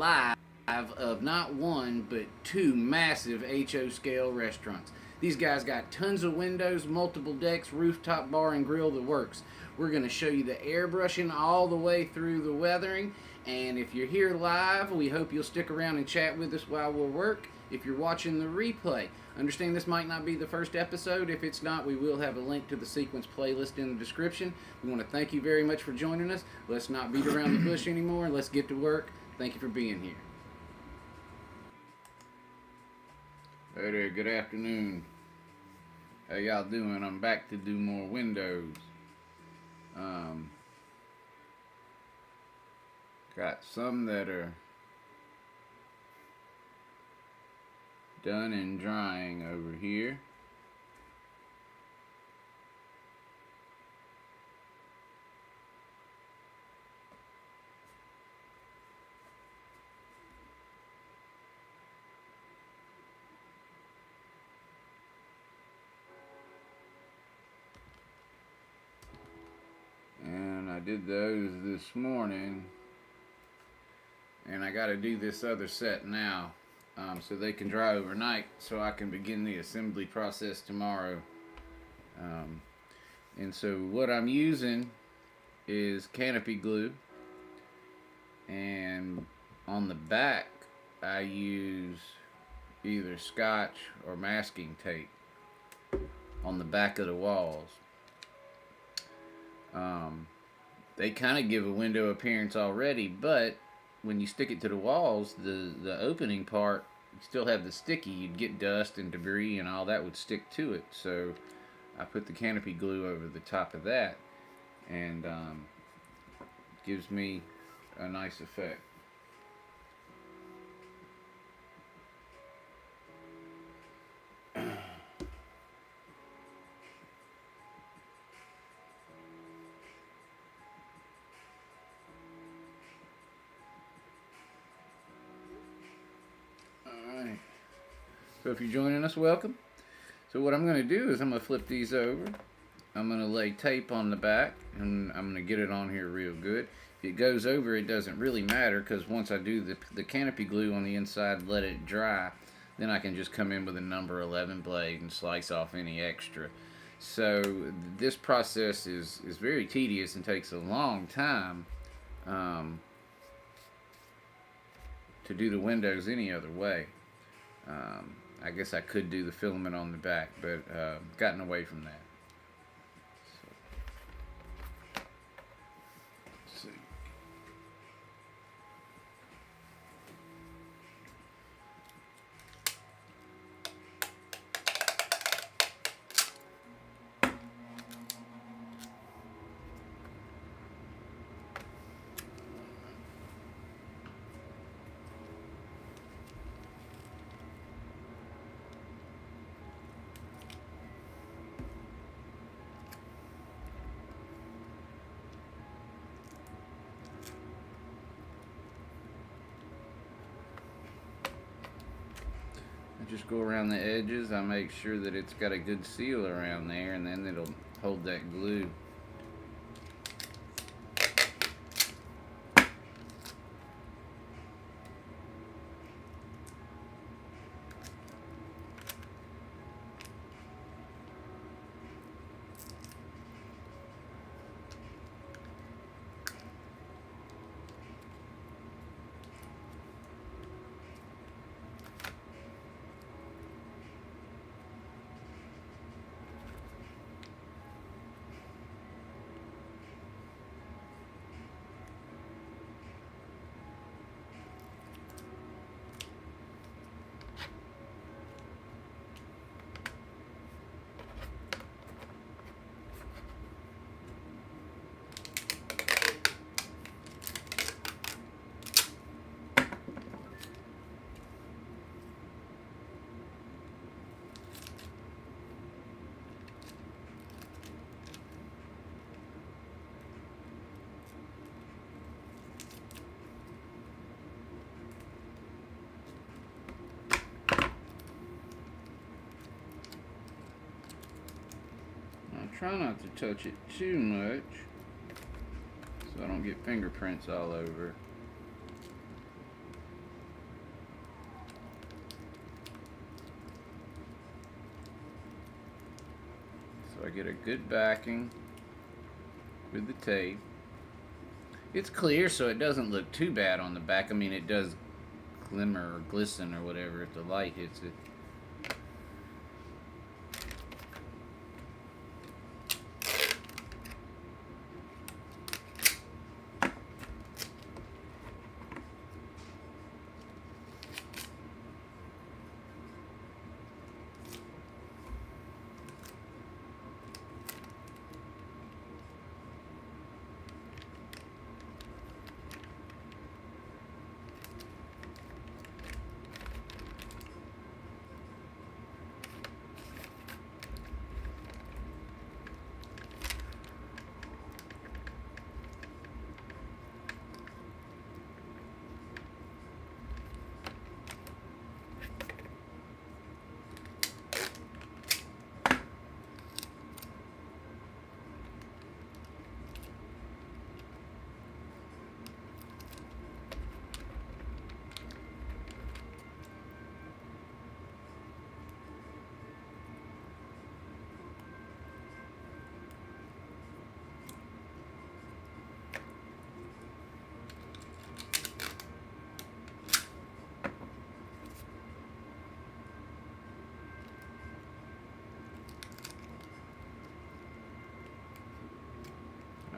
live of not one but two massive HO scale restaurants. These guys got tons of windows, multiple decks, rooftop bar and grill, the works. We're going to show you the airbrushing all the way through the weathering. And if you're here live, we hope you'll stick around and chat with us while we work. If you're watching the replay, understand this might not be the first episode. If it's not, we will have a link to the sequence playlist in the description. We want to thank you very much for joining us. Let's not beat around the bush anymore. Let's get to work. Thank you for being here. Hey there, good afternoon. How y'all doing? I'm back to do more windows. Got some that are done and drying over here. And I did those this morning. And I got to do this other set now so they can dry overnight so I can begin the assembly process tomorrow. And so what I'm using is Canopy glue, and on the back I use either scotch or masking tape on the back of the walls. They kind of give a window appearance already, but when you stick it to the walls, the opening part, you still have the sticky. You'd get dust and debris and all that would stick to it. So I put the Canopy glue over the top of that, and gives me a nice effect. So if you're joining us, welcome. So what I'm going to do is I'm going to flip these over. I'm going to lay tape on the back, and I'm going to get it on here real good. If it goes over, it doesn't really matter, because once I do the Canopy glue on the inside, let it dry, then I can just come in with a number 11 blade and slice off any extra. So this process is very tedious and takes a long time to do the windows any other way. I guess I could do the filament on the back, but gotten away from that. So, let's see. Just go around the edges. I make sure that it's got a good seal around there, and then it'll hold that glue. Try not to touch it too much so I don't get fingerprints all over. get a good backing with the tape. It's clear, so it doesn't look too bad on the back. I mean, it does glimmer or glisten or whatever if the light hits it.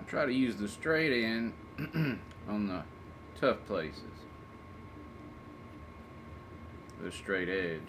Try to use the straight end on the tough places, the straight edge.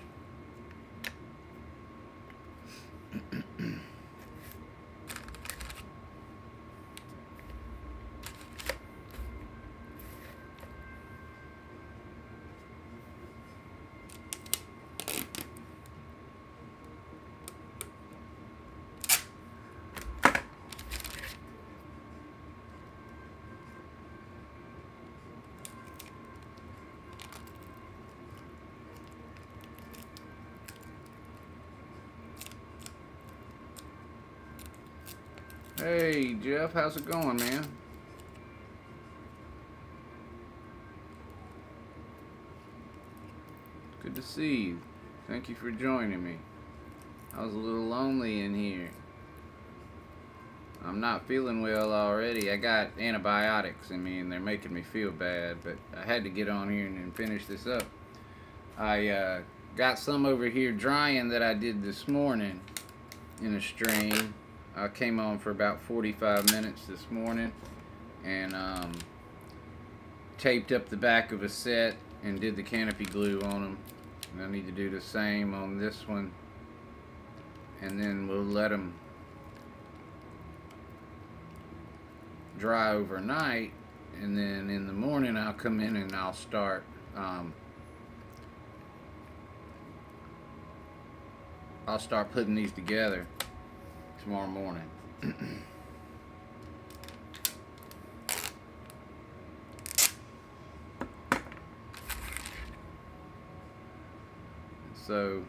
Hey Jeff, how's it going, man? Good to see you. Thank you for joining me. I was a little lonely in here. I'm not feeling well already. I got antibiotics in me and they're making me feel bad, but I had to get on here and finish this up. I got some over here drying that I did this morning in a stream. I came on for about 45 minutes this morning and taped up the back of a set and did the Canopy glue on them. And I need to do the same on this one, and then we'll let them dry overnight, and then in the morning I'll come in and I'll start putting these together tomorrow morning. So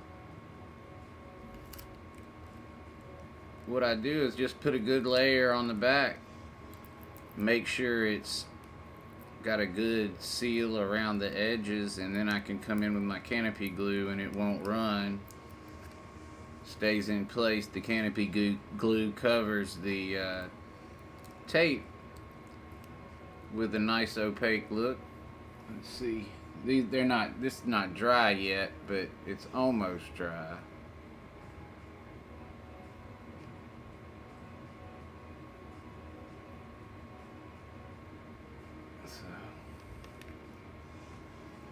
what I do is just put a good layer on the back, make sure it's got a good seal around the edges, and then I can come in with my Canopy glue and it won't run. Stays in place. The Canopy glue covers the tape with a nice opaque look. Let's see. This is not dry yet, but it's almost dry. So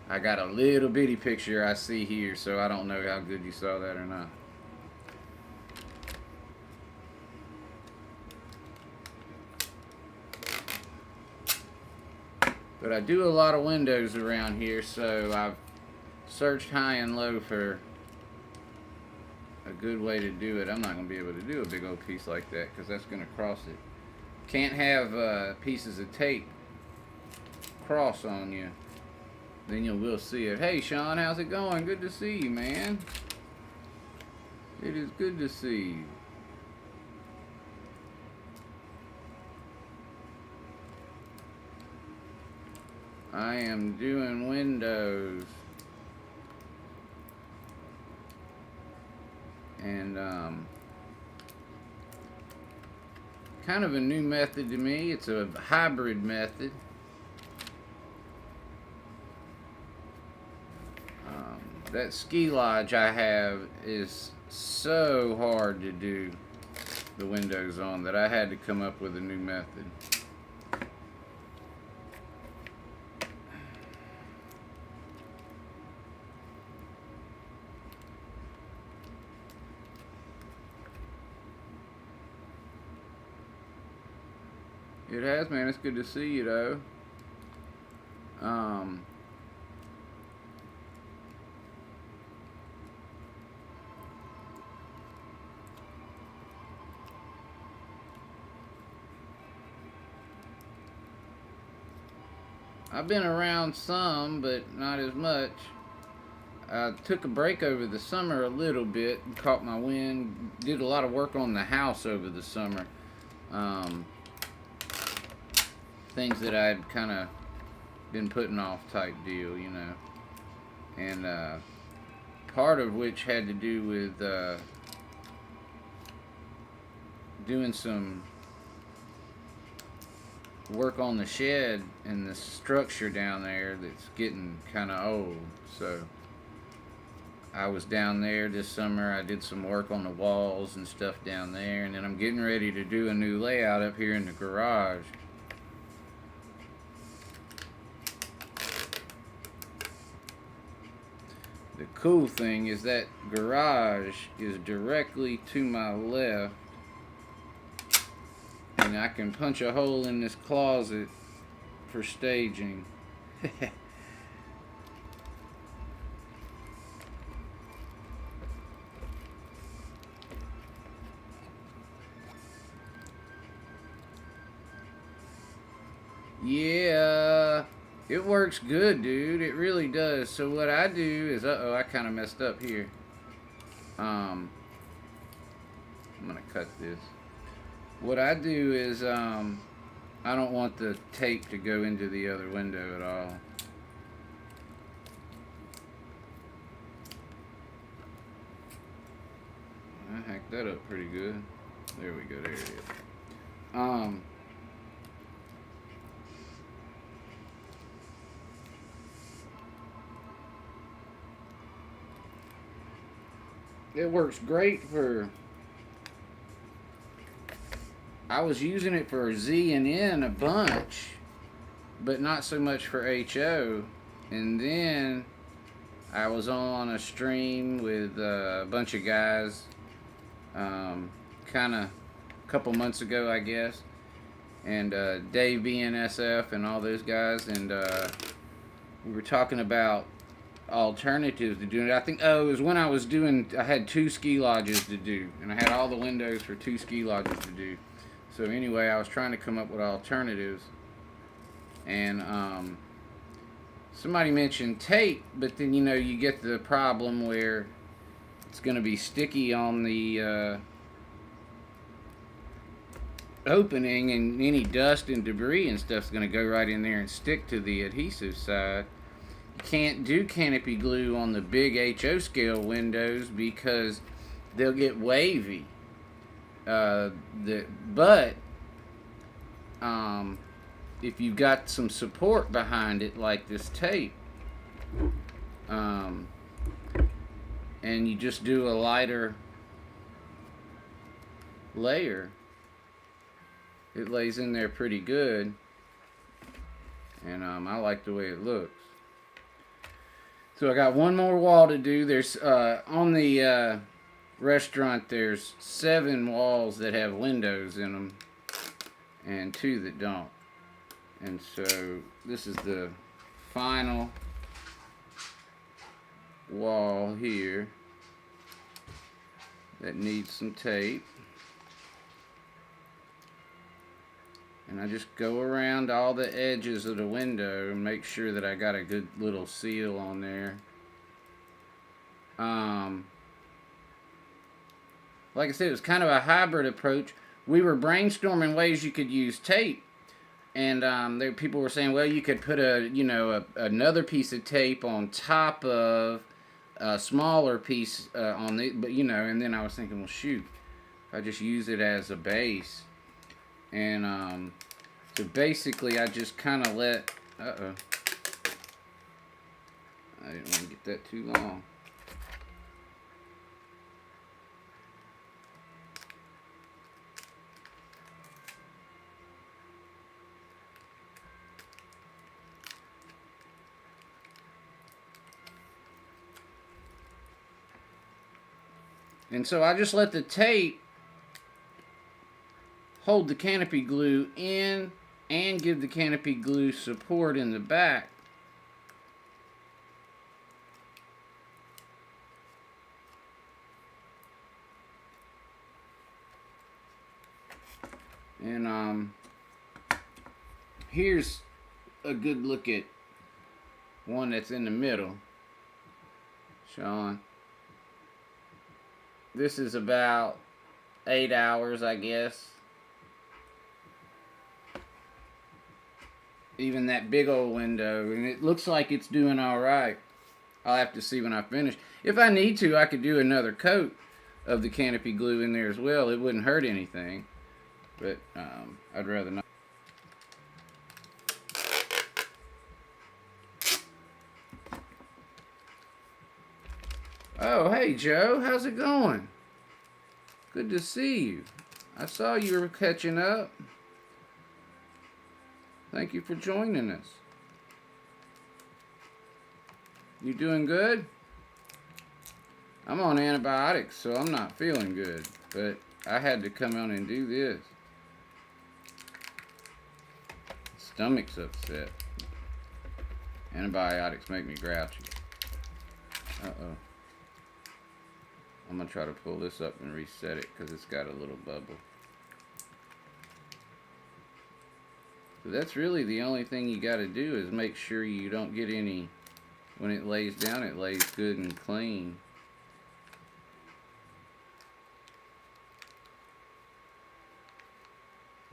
I got a little bitty picture I see here, so I don't know how good you saw that or not. But I do a lot of windows around here, so I've searched high and low for a good way to do it. I'm not going to be able to do a big old piece like that because that's going to cross it. Can't have pieces of tape cross on you. Then you will see it. Hey Sean, how's it going? Good to see you, man. It is good to see you. I am doing windows, and kind of a new method to me. It's a hybrid method. That ski lodge I have is so hard to do the windows on that I had to come up with a new method. It has, man. It's good to see you, though. I've been around some, but not as much. I took a break over the summer a little bit, caught my wind, did a lot of work on the house over the summer. Things that I'd kind of been putting off type deal, you know. And part of which had to do with doing some work on the shed and the structure down there that's getting kind of old. So I was down there this summer. I did some work on the walls and stuff down there, and then I'm getting ready to do a new layout up here in the garage. The cool thing is that garage is directly to my left, and I can punch a hole in this closet for staging. Yeah, it works good, dude. It really does. So what I do is, I kind of messed up here. I'm gonna cut this. What I do is, I don't want the tape to go into the other window at all. I hacked that up pretty good. There we go. There it is. It works great for. I was using it for Z and N a bunch, but not so much for HO. And then I was on a stream with a bunch of guys, kind of a couple months ago, I guess, and Dave BNSF and all those guys, and we were talking about alternatives to doing it. I think, it was when I had 2 ski lodges to do, and I had all the windows for 2 ski lodges to do. So anyway, I was trying to come up with alternatives, and somebody mentioned tape, but then, you know, you get the problem where it's going to be sticky on the opening, and any dust and debris and stuff's going to go right in there and stick to the adhesive side. You can't do canopy glue on the big HO scale windows because they'll get wavy. But if you've got some support behind it, like this tape, and you just do a lighter layer, it lays in there pretty good, and I like the way it looks. So I got one more wall to do. There's on the restaurant, there's 7 walls that have windows in them and 2 that don't. And so this is the final wall here that needs some tape. And I just go around all the edges of the window and make sure that I got a good little seal on there. Like I said, it was kind of a hybrid approach. We were brainstorming ways you could use tape, and people were saying, well, you could put another piece of tape on top of a smaller piece on the, but and then I was thinking, well, shoot, if I just use it as a base. And so basically I just kind of let, I didn't want to get that too long. And so I just let the tape hold the canopy glue in and give the canopy glue support in the back. And here's a good look at one that's in the middle. Sean. This is about 8 hours, I guess. Even that big old window, and it looks like it's doing all right. I'll have to see when I finish. If I need to, I could do another coat of the canopy glue in there as well. It wouldn't hurt anything, but I'd rather not. Oh, hey Joe, how's it going? Good to see you. I saw you were catching up. Thank you for joining us. You doing good? I'm on antibiotics, so I'm not feeling good, but I had to come on and do this. Stomach's upset. Antibiotics make me grouchy. Uh-oh. I'm going to try to pull this up and reset it because it's got a little bubble. So that's really the only thing you got to do is make sure you don't get any, when it lays down, it lays good and clean.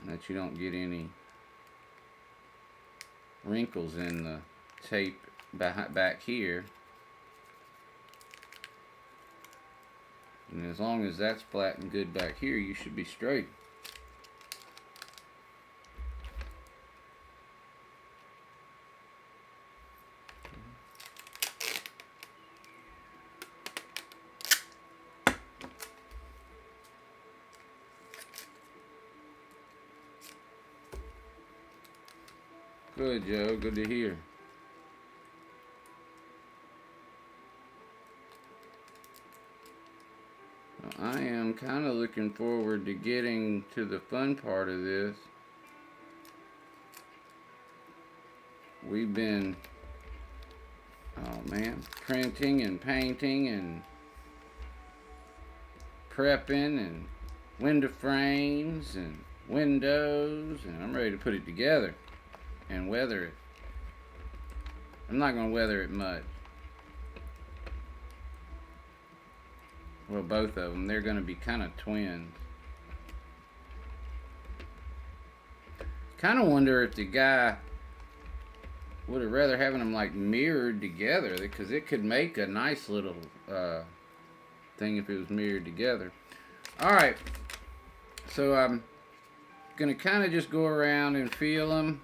And that you don't get any wrinkles in the tape back here. And as long as that's flat and good back here, you should be straight. Good, Joe. Good to hear. I am kind of looking forward to getting to the fun part of this. We've been, oh man, printing and painting and prepping and window frames and windows, and I'm ready to put it together and weather it. I'm not going to weather it much. Well, both of them. They're going to be kind of twins. Kind of wonder if the guy would have rather having them like mirrored together, because it could make a nice little thing if it was mirrored together. Alright, so I'm going to kind of just go around and feel them.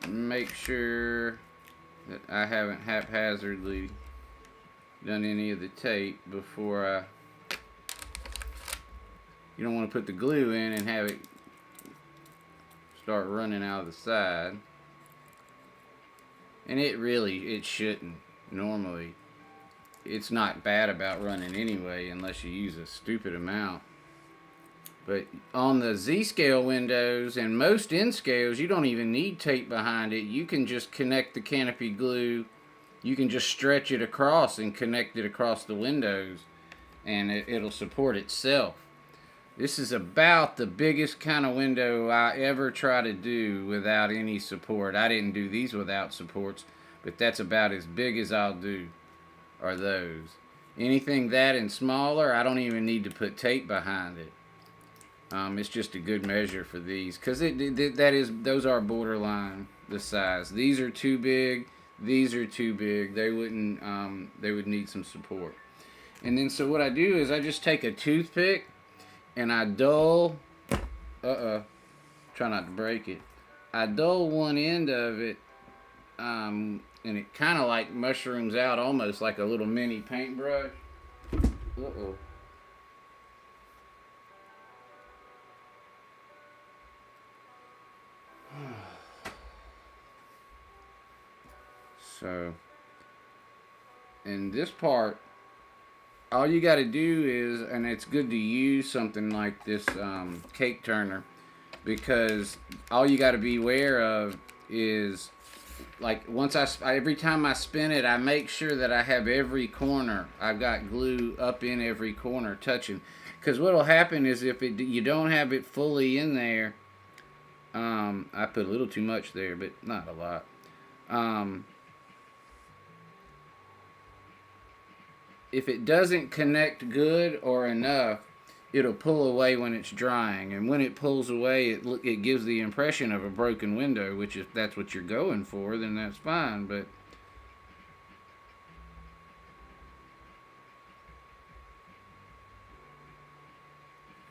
Make sure that I haven't haphazardly done any of the tape before you don't want to put the glue in and have it start running out of the side. And it shouldn't normally. It's not bad about running anyway unless you use a stupid amount. But on the Z-scale windows and most N scales, you don't even need tape behind it. You can just connect the canopy glue. You can just stretch it across and connect it across the windows, and it'll support itself. This is about the biggest kind of window I ever try to do without any support. I didn't do these without supports, but that's about as big as I'll do, are those. Anything that and smaller, I don't even need to put tape behind it. It's just a good measure for these, because those are borderline the size. These are too big. These are too big. They would need some support. And then so what I do is I just take a toothpick and I dull Try not to break it. I dull one end of it, and it kind of like mushrooms out almost like a little mini paintbrush. Uh-oh. So, in this part, all you got to do is, and it's good to use something like this cake turner, because all you got to be aware of is, like, every time I spin it, I make sure that I have every corner. I've got glue up in every corner touching, because what'll happen is if you don't have it fully in there, I put a little too much there, but not a lot. If it doesn't connect good or enough, it'll pull away when it's drying, and when it pulls away, it gives the impression of a broken window, which if that's what you're going for, then that's fine. But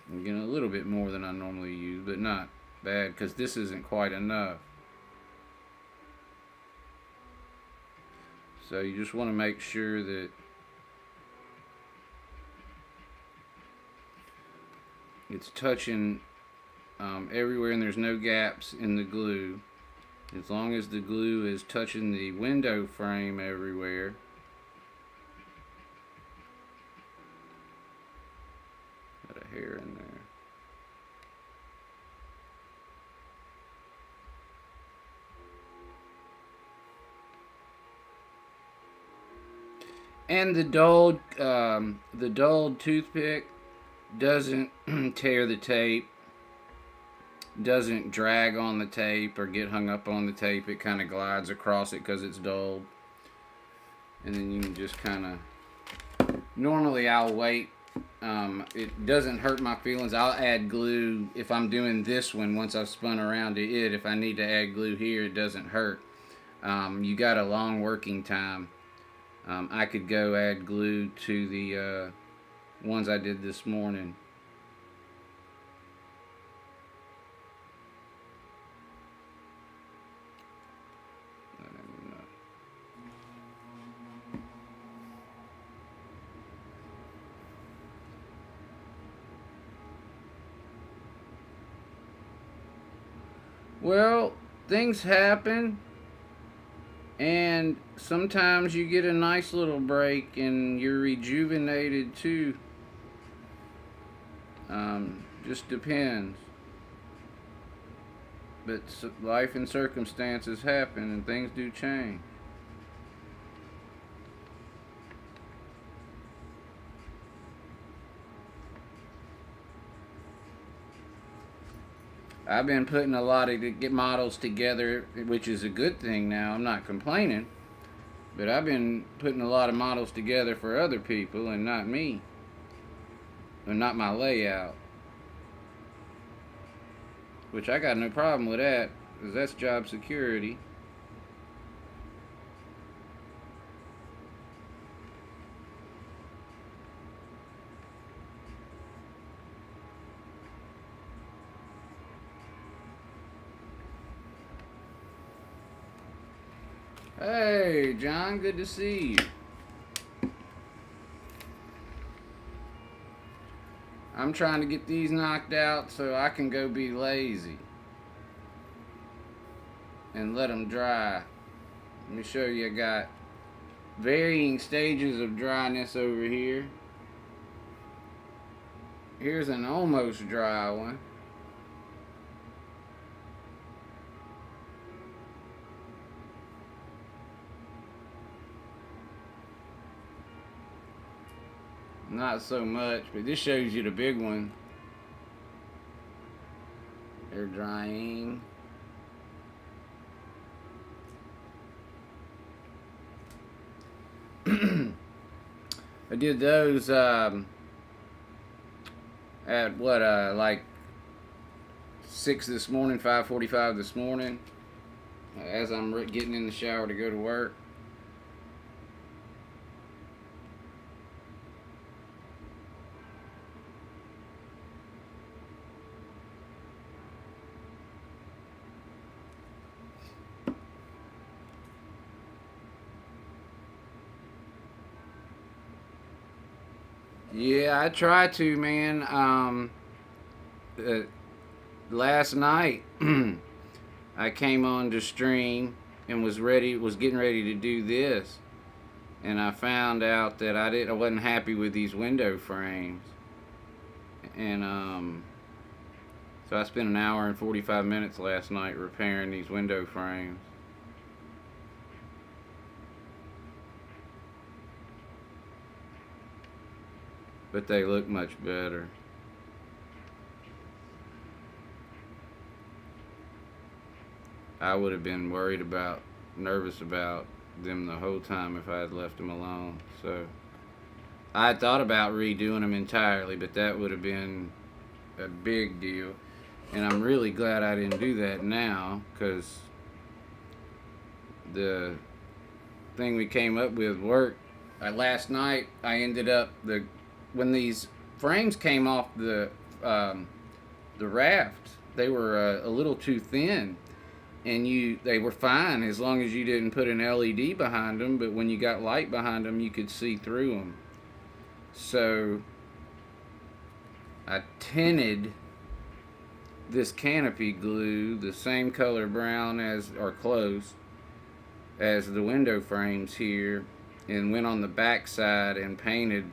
I'm getting a little bit more than I normally use, but not bad, because this isn't quite enough. So you just want to make sure that it's touching everywhere and there's no gaps in the glue. As long as the glue is touching the window frame everywhere. Got a hair in there. And the dulled toothpick doesn't tear the tape, doesn't drag on the tape or get hung up on the tape. It kind of glides across it because it's dulled. And then you can just kind of, normally I'll wait. It doesn't hurt my feelings. I'll add glue if I'm doing this one once I've spun around to it. If I need to add glue here, it doesn't hurt. You got a long working time. I could go add glue to the ones I did this morning. Well, things happen, and sometimes you get a nice little break and you're rejuvenated too. Just depends. But life and circumstances happen and things do change. I've been putting a lot of get models together, which is a good thing now. I'm not complaining. But I've been putting a lot of models together for other people and not me. Or not my layout. Which I got no problem with that, because that's job security. Hey, John, good to see you. I'm trying to get these knocked out so I can go be lazy and let them dry. Let me show you. I got varying stages of dryness over here. Here's an almost dry one. Not so much, but this shows you the big one. They're drying. I did those at what like 6 this morning, 5:45 this morning, as I'm getting in the shower to go to work. Yeah, I try to, man. Uh, Last night I came on to stream and was getting ready to do this, and I found out that I wasn't happy with these window frames, and so I spent an hour and 45 minutes last night repairing these window frames. But they look much better. I would have been nervous about them the whole time if I had left them alone. So I had thought about redoing them entirely, but that would have been a big deal. And I'm really glad I didn't do that now, because the thing we came up with worked. Last night I ended up when these frames came off the raft, they were a little too thin, and they were fine as long as you didn't put an LED behind them. But when you got light behind them, you could see through them. So I tinted this Canopy glue the same color brown or close as the window frames here, and went on the back side and painted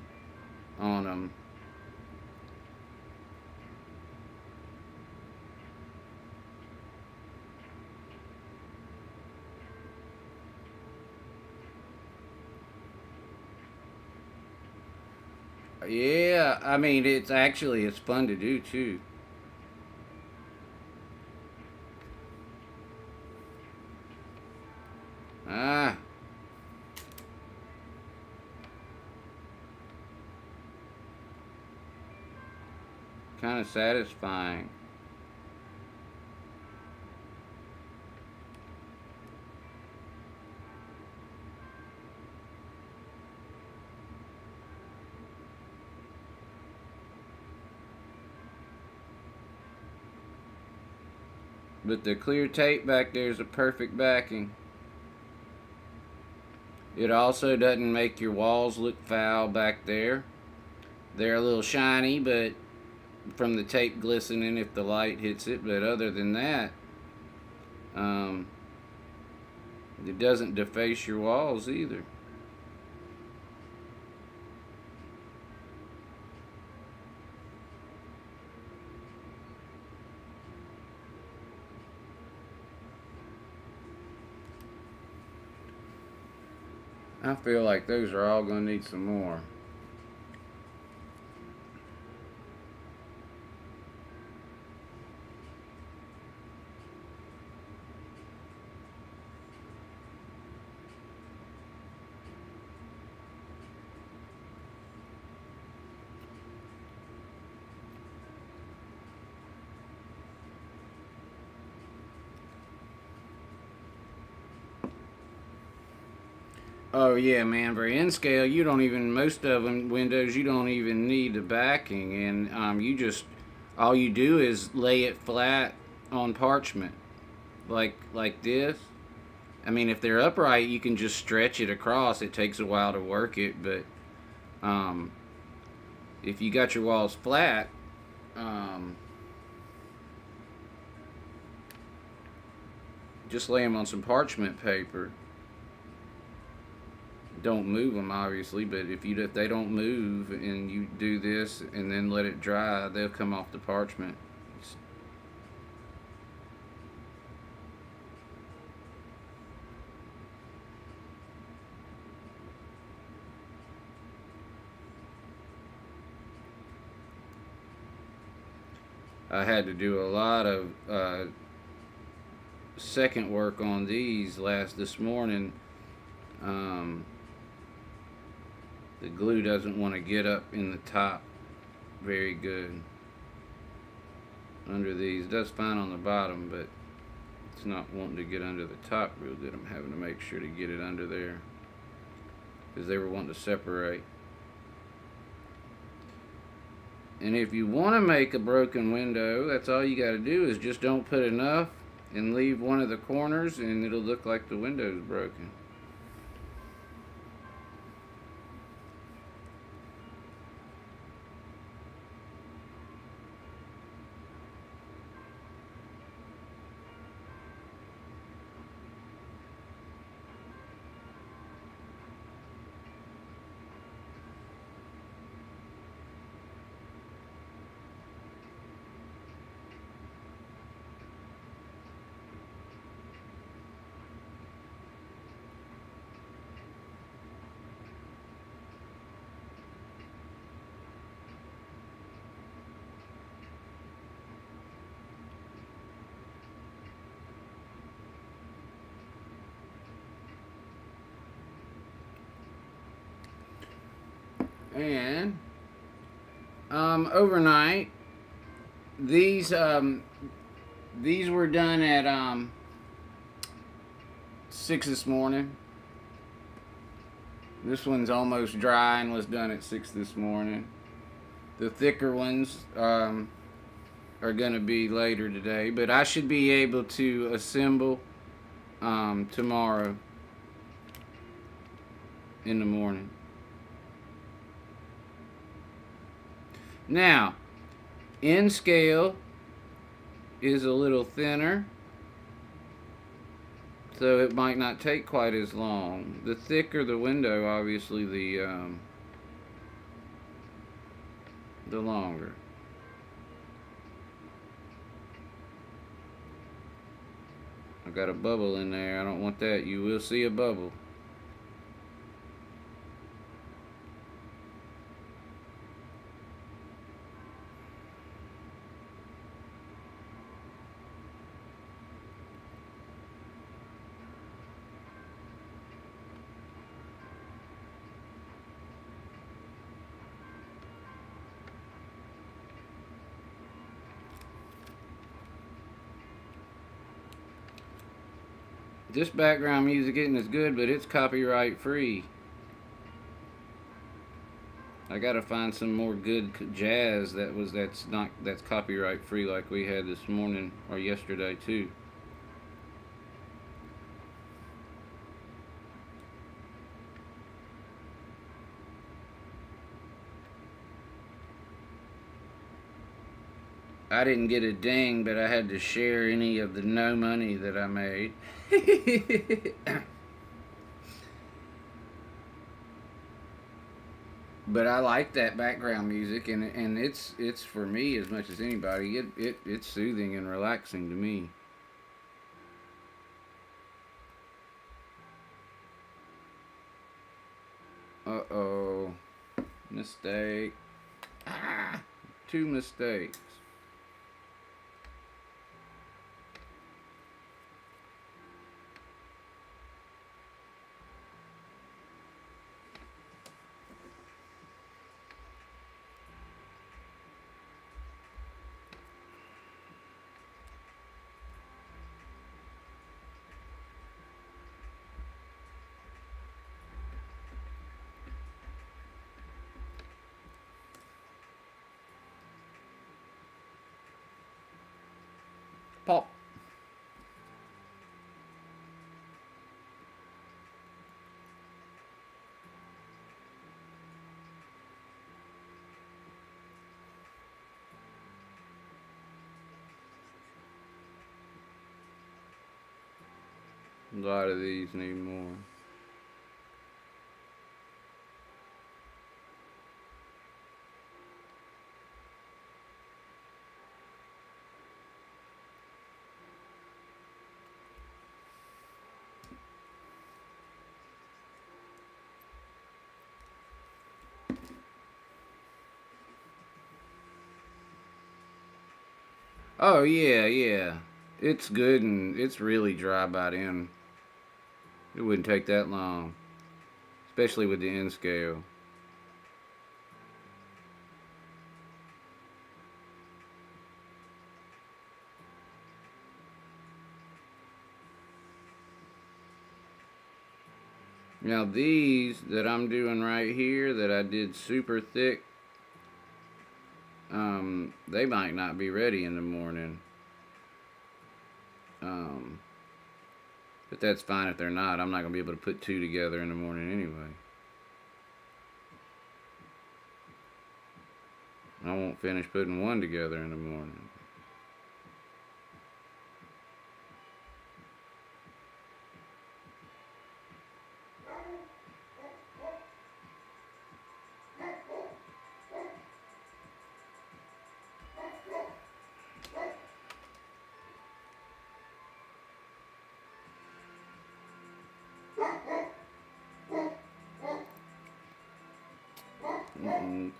on them. Yeah, I mean, it's fun to do too. Ah, kind of satisfying. But the clear tape back there is a perfect backing. It also doesn't make your walls look foul back there. They're a little shiny, but from the tape glistening if the light hits it. But other than that, um, it doesn't deface your walls either. I feel like those are all going to need some more. Oh yeah, man. For in scale, you don't even most of them windows you don't even need the backing, and you just all you do is lay it flat on parchment, like this. I mean, if they're upright, you can just stretch it across. It takes a while to work it, but um, if you got your walls flat, um, just lay them on some parchment paper. Don't move them, obviously, but if they don't move and you do this and then let it dry, they'll come off the parchment. I had to do a lot of second work on these this morning. Um, the glue doesn't want to get up in the top very good under these. It does fine on the bottom, but it's not wanting to get under the top real good. I'm having to make sure to get it under there because they were wanting to separate. And if you want to make a broken window, that's all you got to do is just don't put enough and leave one of the corners, and it'll look like the window's broken. And overnight, these were done at 6 this morning. This one's almost dry and was done at 6 this morning. The thicker ones are going to be later today, but I should be able to assemble tomorrow in the morning. Now, in scale is a little thinner, so it might not take quite as long. The thicker the window, obviously, the longer. I got a bubble in there. I don't want that. You will see a bubble. This background music isn't as good, but it's copyright free. I gotta find some more good jazz that's copyright free, like we had this morning or yesterday too. I didn't get a ding, but I had to share any of the no money that I made. But I like that background music, and it's for me as much as anybody. It's soothing and relaxing to me. Uh-oh. Mistake. Ah! 2 mistakes. Pop. A lot of these need more. Oh yeah, yeah. It's good and it's really dry by then. It wouldn't take that long, especially with the N scale. Now these that I'm doing right here that I did super thick, they might not be ready in the morning. But that's fine if they're not. I'm not going to be able to put 2 together in the morning anyway. I won't finish putting 1 together in the morning.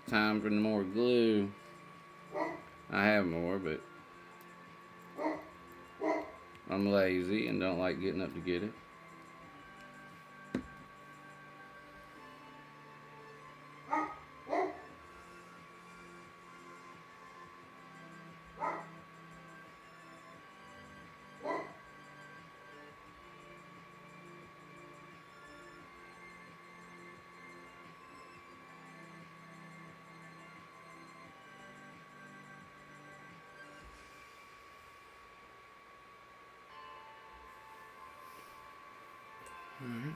Time for more glue. I have more, but I'm lazy and don't like getting up to get it. Alright.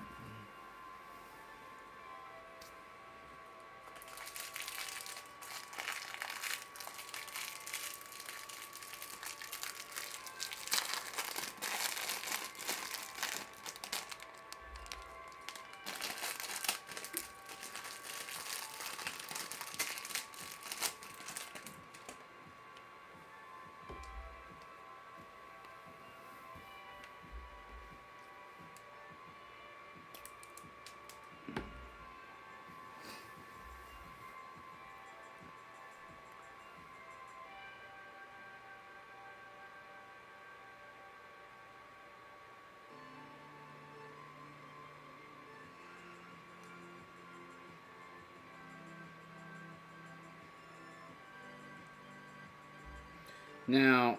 Now,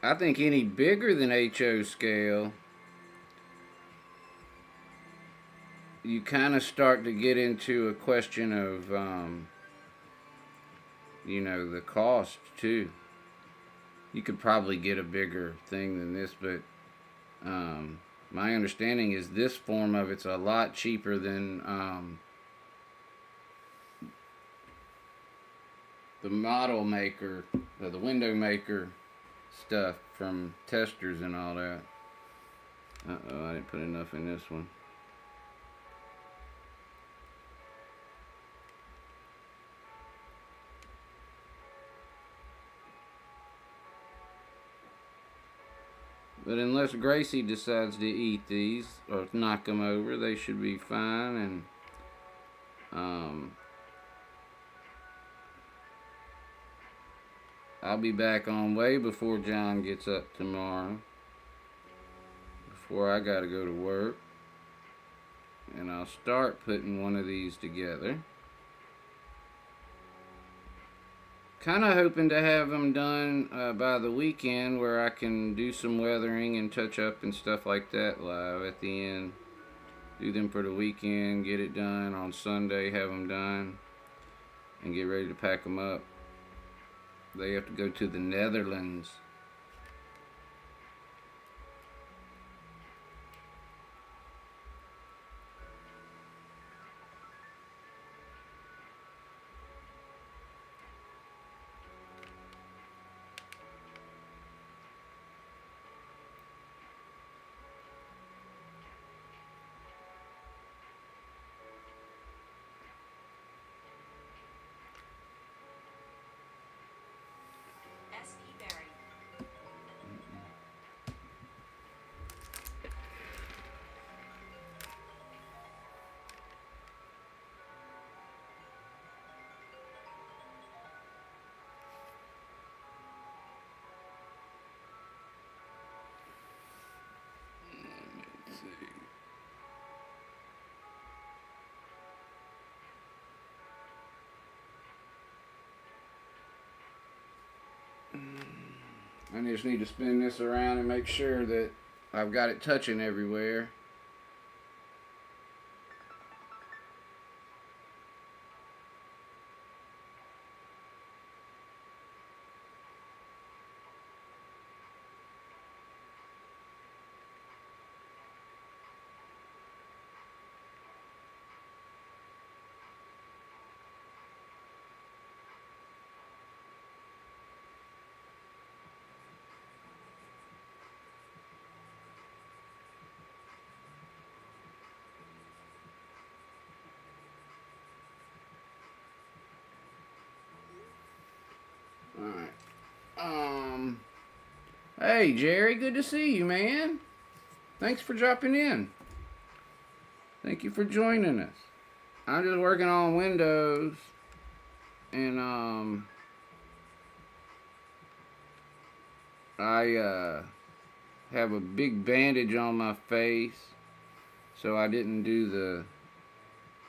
I think any bigger than HO scale, you kind of start to get into a question of, you know, the cost too. You could probably get a bigger thing than this, but my understanding is this form of it's a lot cheaper than the model maker, the window maker stuff from testers and all that. Uh-oh, I didn't put enough in this one. But unless Gracie decides to eat these or knock them over, they should be fine. And I'll be back on way before John gets up tomorrow. Before I gotta go to work. And I'll start putting one of these together. Kind of hoping to have them done by the weekend, where I can do some weathering and touch up and stuff like that live at the end. Do them for the weekend, get it done on Sunday, have them done, and get ready to pack them up. They have to go to the Netherlands. I just need to spin this around and make sure that I've got it touching everywhere. Alright. Hey Jerry, good to see you, man. Thanks for dropping in. Thank you for joining us. I'm just working on Windows, and I have a big bandage on my face, so I didn't do the,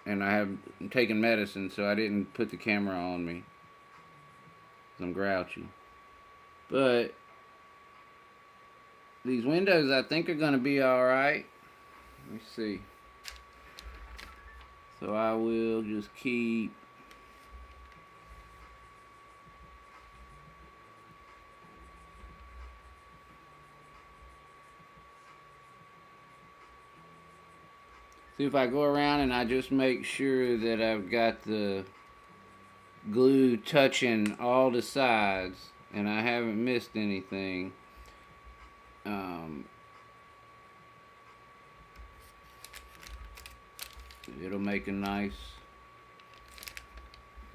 and I'm taking medicine, so I didn't put the camera on me. I'm grouchy. But these windows, I think, are going to be alright. Let me see. So I will just keep See, if I go around and I just make sure that I've got the glue touching all the sides and I haven't missed anything, it'll make a nice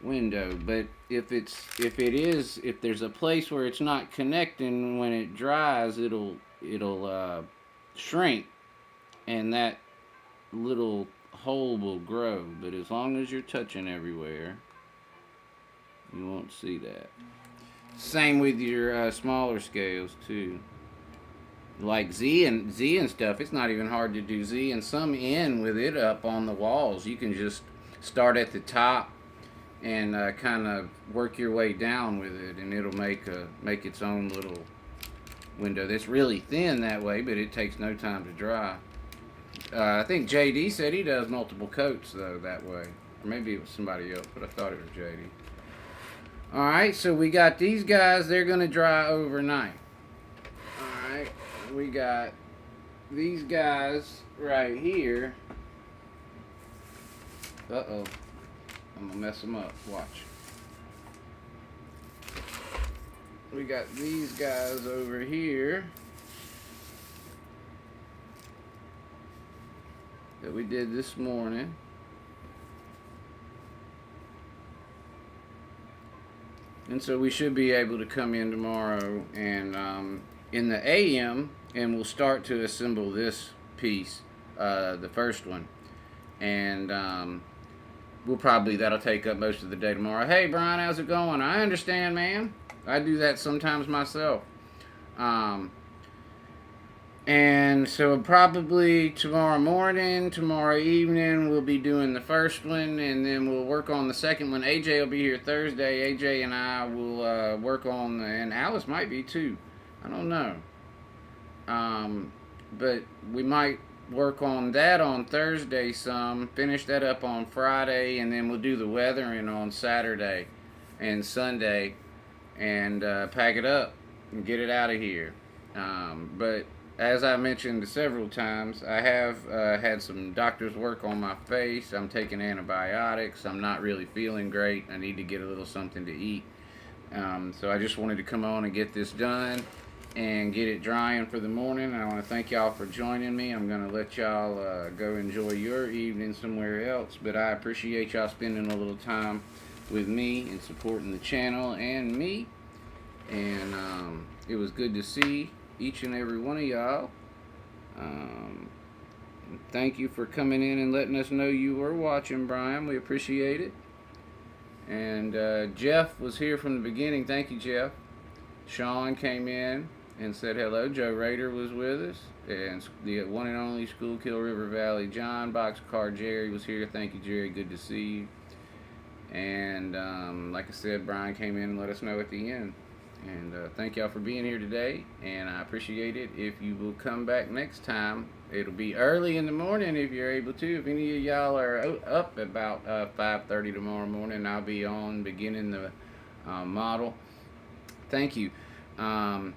window. But if there's a place where it's not connecting, when it dries, it'll shrink, and that little hole will grow. But as long as you're touching everywhere, you won't see that. Same with your smaller scales too. Like Z and stuff, it's not even hard to do Z and some in with it up on the walls. You can just start at the top and kind of work your way down with it, and it'll make its own little window. That's really thin that way, but it takes no time to dry. I think JD said he does multiple coats though that way, or maybe it was somebody else, but I thought it was JD. All right, so we got these guys. They're gonna dry overnight. All right, we got these guys right here. Uh-oh. I'm gonna mess them up. Watch. We got these guys over here that we did this morning. And so we should be able to come in tomorrow and in the AM, and we'll start to assemble this piece, the first one. And that'll take up most of the day tomorrow. Hey Brian, how's it going? I understand, man. I do that sometimes myself. And so probably tomorrow morning, tomorrow evening, we'll be doing the first one, and then we'll work on the second one. AJ will be here Thursday. AJ and I will work on, and Alice might be too. I don't know. But we might work on that on Thursday some, finish that up on Friday, and then we'll do the weathering on Saturday and Sunday, and pack it up and get it out of here. But as I mentioned several times, I have had some doctor's work on my face. I'm taking antibiotics. I'm not really feeling great. I need to get a little something to eat. So I just wanted to come on and get this done and get it drying for the morning. I want to thank y'all for joining me. I'm going to let y'all go enjoy your evening somewhere else, but I appreciate y'all spending a little time with me and supporting the channel and me. And it was good to see each and every one of y'all. Thank you for coming in and letting us know you were watching, Brian. We appreciate it. And Jeff was here from the beginning. Thank you, Jeff. Sean came in and said hello. Joe Rader was with us. And the one and only Schuylkill River Valley John. Boxcar Jerry was here. Thank you, Jerry. Good to see you. And like I said, Brian came in and let us know at the end. And thank y'all for being here today, and I appreciate it. If you will come back next time, it'll be early in the morning if you're able to. If any of y'all are up about 5:30 tomorrow morning, I'll be on beginning the model. Thank you. And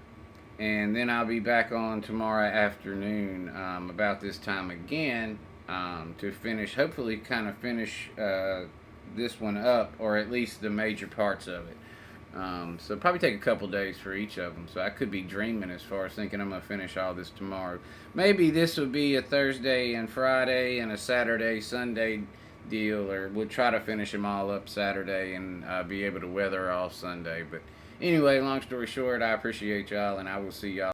then I'll be back on tomorrow afternoon about this time again to finish, hopefully kind of finish this one up, or at least the major parts of it. So probably take a couple days for each of them. So I could be dreaming as far as thinking I'm going to finish all this tomorrow. Maybe this will be a Thursday and Friday and a Saturday, Sunday deal, or we'll try to finish them all up Saturday and be able to weather all Sunday. But anyway, long story short, I appreciate y'all, and I will see y'all